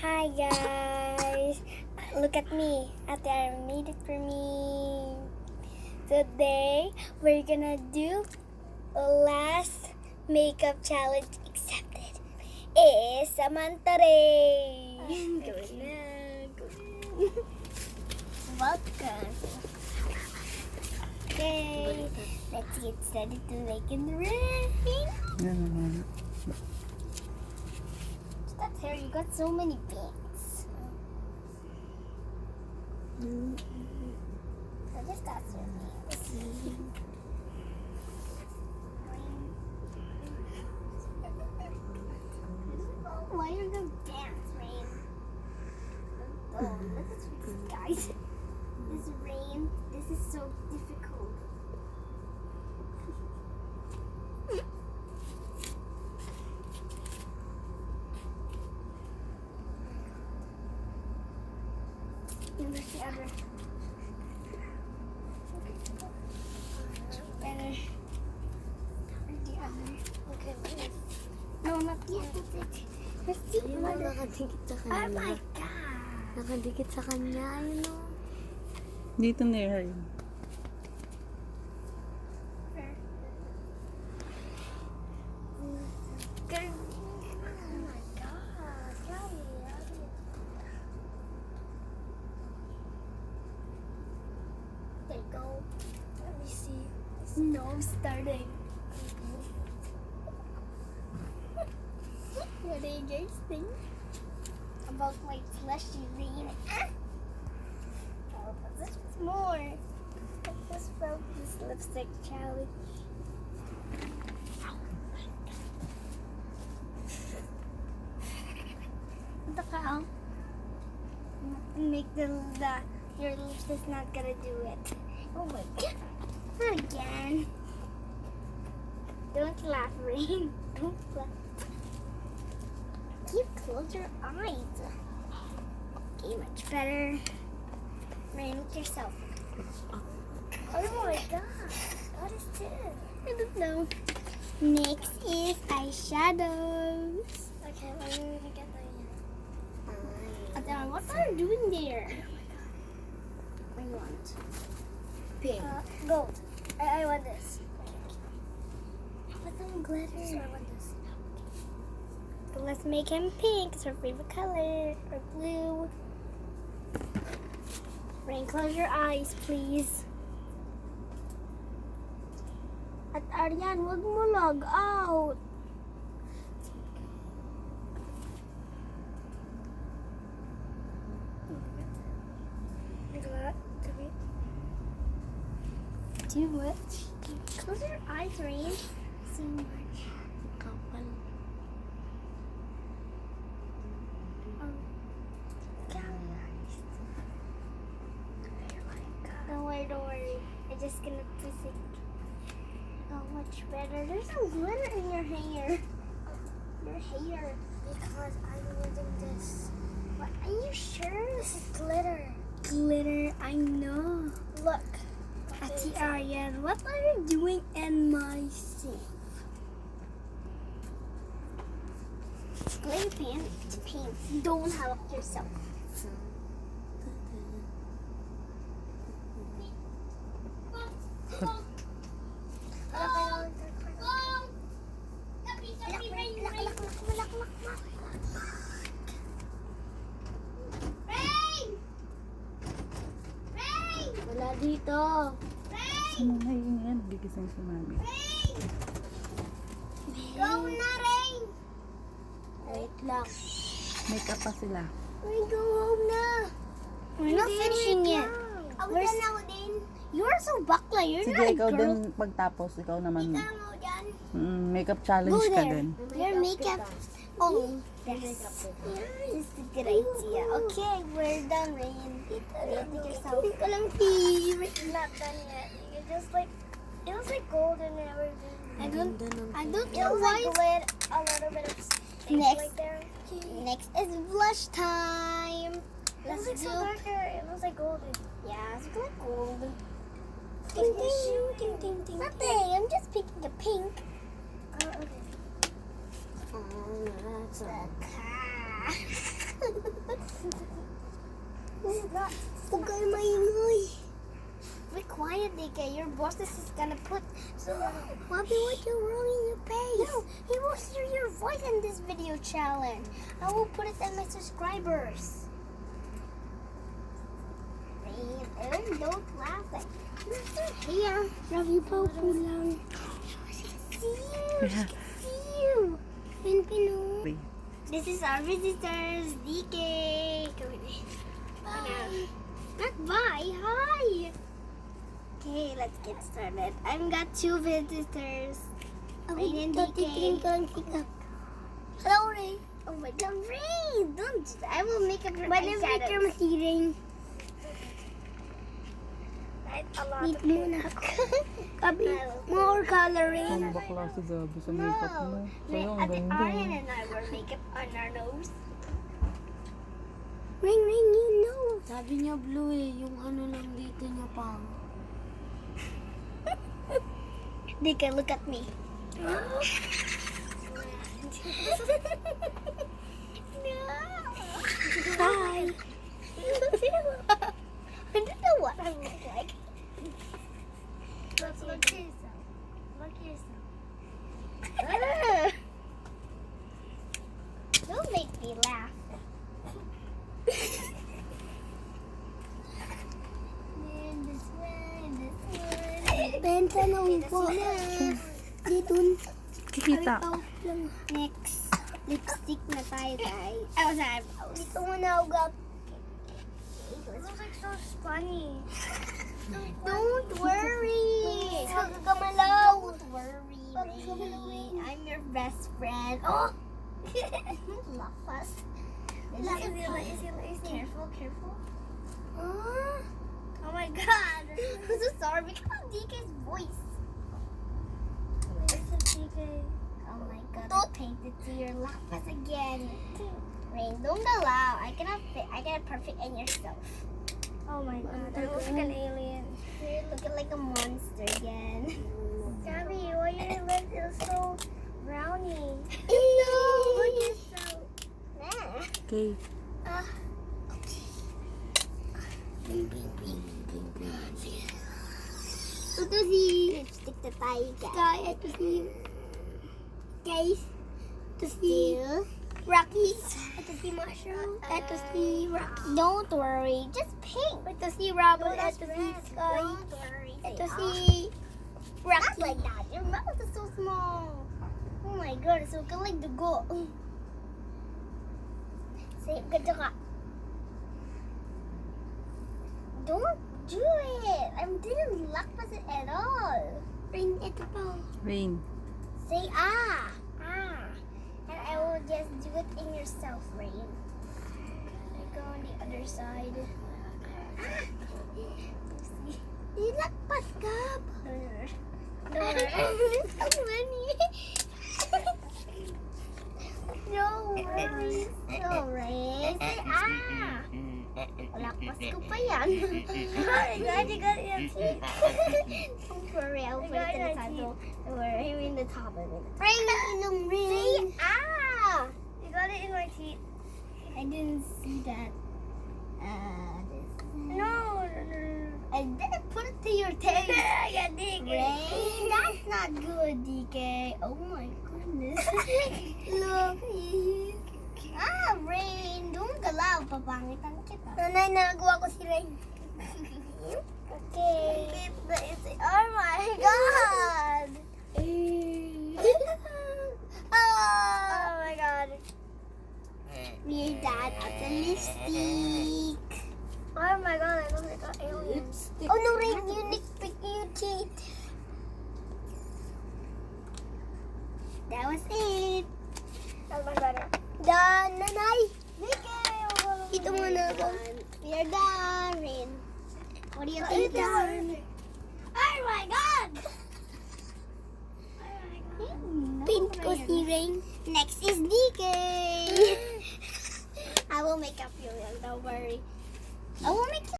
Hi guys, look at me. Ate made it for me. Today we're gonna do the last makeup challenge accepted. Is Samantha Ray. Go in. Welcome. Okay, let's get started to making the rain. Yan naman. That's hair. You got so many pinks. I just got so many. Why are you gonna dance, Rain? Look at this, guys. This rain. This is so difficult. Where's the other? Better. Where's the other? Okay, wait. No, not yet. Where's the Ayun, other? nakadikit sa Oh kanya. my God. Nakadikit sa kanya. Ayun o. Dito na yun. Good. Oh my God. There you go. Let me see. Snow starting. What do you guys think about my fleshy rain? Oh, but this is more. This about this lipstick challenge. The cow. Make the your lipstick's not gonna do it. Oh my God! Not again. Don't laugh, Rain. Don't laugh. Close your eyes. Okay, much better. Rain, look yourself. Oh my God. What is this? I don't know. Next is eyeshadows. Okay, we're gonna get the what are you doing there? What do you want? Pink. Gold. I want this. Put some glitter. So I want this. Let's make him pink. It's her favorite color. Or blue. Rain, close your eyes, please. At Arian, wag mo log out. Too much. Close your eyes, Rain. So much. Kapal. Don't worry. I'm just gonna piss it. So much better. There's some glitter in your hair. Your hair. Because I'm using this. What? Are you sure? This is glitter. Glitter, I know. Look. Ati Aryan, what are you doing in my sink? Glitter paint. Don't help yourself. Wala dito. Sumuna yun yan. Gigising si Mami. Go na, Rain! Wait lang. Make up pa sila. We go home na. We're not finishing yet. We're na ako din. You're so bakla. You're Sige, not a ikaw girl. din pagtapos. Ikaw naman. Ako dyan. Makeup challenge Go ka there. din. Your makeup. Oh, yes. This is a good idea. Okay, we're done, Rain. Look yourself. Ito lang, not done yet. You're just like, it was like golden and everything. I don't know why. Like a little bit of next, right there. Next is blush time. Let's do. So darker. It was like golden. Yeah, it's like gold. Ding ding ding ding. Nothing. I'm just picking a pink. Okay. Oh, that's The car. Huwag kayo maingay. Be quiet, DK. Your boss is gonna put. So, Bobby, what you wrong in your face? No, he will hear your voice in this video challenge. I will put it on my subscribers. Rain, don't laugh. Here. Love you, Popo lang. See you. Yeah. See you. Pin-pino. Wait. This is our visitors, DK. Bye. Not bye. Hi. Okay, let's get started. I've got 2 visitors. Rain and DK. Hello, Ray. Oh my God, Rain! Don't. I will make up your My name is Victor eyeshadows. Masiring. A lot Meet of muna ako. Kabi, more coloring. Ang bakla si Gabi sa makeup mo. Sa'yo, ang Ate ganda. Aryan and I will make up on our nose. Ring, you know. Sabi niya blue eh. Yung ano lang dito niya pang. DK, look at me. Hi. I don't know what I look like. Look yourself. Look yourself. Don't make me laugh. And this one, this one. Benta na upo. Dito. Kikita. Lang. Next, lipstick na tayo, guys. Oh, sorry. Dito muna ugap. It looks like so funny. Don't worry. Pagkakamalaw. Don't worry, Rain. I'm your best friend. Oh! Laugh fast. Careful, careful. Oh my God. I'm so sorry because of DK's voice. Where's the DK? Oh my God, I painted to your lapis again. Rain, don't allow. I cannot perfect in yourself. Oh my God, I look like an alien. You're looking like a monster again. Gabby, why your lip is so browny? No, look yourself. Nah. Okay. Ito si Lipstick na tayo, guys. Sky. Ito si Guys. Ito si Rocky. Ito si Mushroom. Ito si Rocky. Don't worry, just paint. Ito si Rubble. No, that's Ito si red. Sky. Don't worry. Ito Say, si Not Rocky. like that. Your mouth is so small. Oh my God, it's so good like the go. Say, good job. Don't do it. I didn't lack it at all. Ring, ito pa. Rain. Say ah. Ah. And I will just do it in yourself, Rain. I go on the other side. Ah. Ilakpas ka. No. So many. No worries. No worries. Say ah. Lakpas ko pa yan. You got it. Don't worry, I'll put it in the top. Don't worry, I'm in the top of it. Ring, inong ring. Say ah. You got it in my teeth. I didn't see that. No. I didn't put it to your taste. Yeah, dig it. Rain, that's not good, DK. Oh my goodness. Look. Ah, Rain, don't galaw. Papangitan kita. Nanay, nagawa ko si Ring. Okay. Oh my God. Oh my god. We're done at the lipstick. Oh my god, I look like an alien. Oh no, Rain, you nitpick your teeth. That was it. That's my better. Done, Nanay. Ito muna ako. We are done, Rain. What do you think? Oh my god! Pink ko si Ring. Next is DK. I will make up your don't worry. I will